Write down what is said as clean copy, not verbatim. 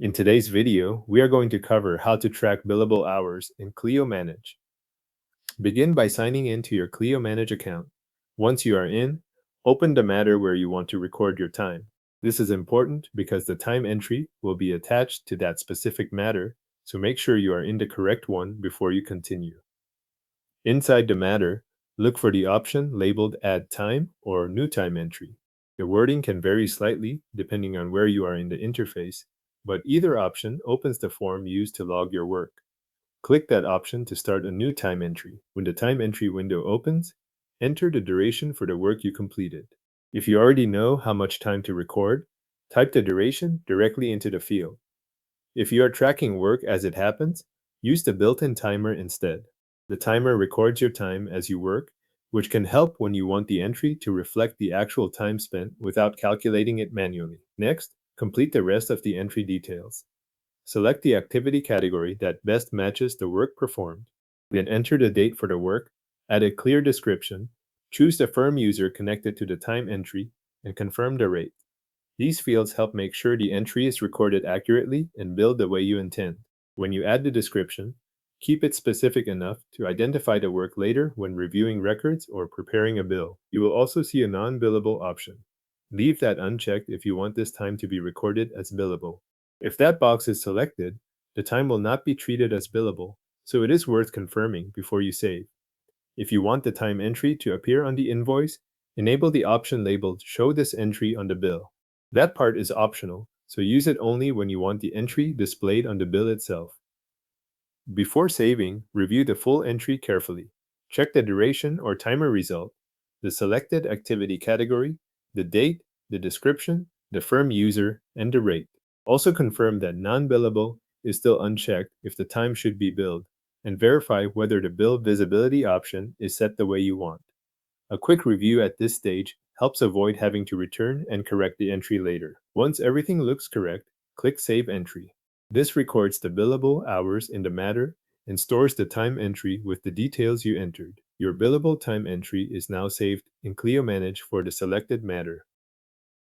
In today's video, we are going to cover how to track billable hours in Clio Manage. Begin by signing in to your Clio Manage account. Once you are in, open the matter where you want to record your time. This is important because the time entry will be attached to that specific matter, so make sure you are in the correct one before you continue. Inside the matter, look for the option labeled Add Time or New Time Entry. The wording can vary slightly depending on where you are in the interface, but either option opens the form used to log your work. Click that option to start a new time entry. When the time entry window opens, enter the duration for the work you completed. If you already know how much time to record, type the duration directly into the field. If you are tracking work as it happens, use the built-in timer instead. The timer records your time as you work, which can help when you want the entry to reflect the actual time spent without calculating it manually. Next, complete the rest of the entry details. Select the activity category that best matches the work performed. Then enter the date for the work, add a clear description, choose the firm user connected to the time entry, and confirm the rate. These fields help make sure the entry is recorded accurately and billed the way you intend. When you add the description, keep it specific enough to identify the work later when reviewing records or preparing a bill. You will also see a non-billable option. Leave that unchecked if you want this time to be recorded as billable. If that box is selected, the time will not be treated as billable, so it is worth confirming before you save. If you want the time entry to appear on the invoice, enable the option labeled Show this entry on the bill. That part is optional, so use it only when you want the entry displayed on the bill itself. Before saving, review the full entry carefully. Check the duration or timer result, the selected activity category, the date, the description, the firm user, and the rate. Also confirm that non-billable is still unchecked if the time should be billed, and verify whether the bill visibility option is set the way you want. A quick review at this stage helps avoid having to return and correct the entry later. Once everything looks correct, click Save Entry. This records the billable hours in the matter and stores the time entry with the details you entered. Your billable time entry is now saved in Clio Manage for the selected matter.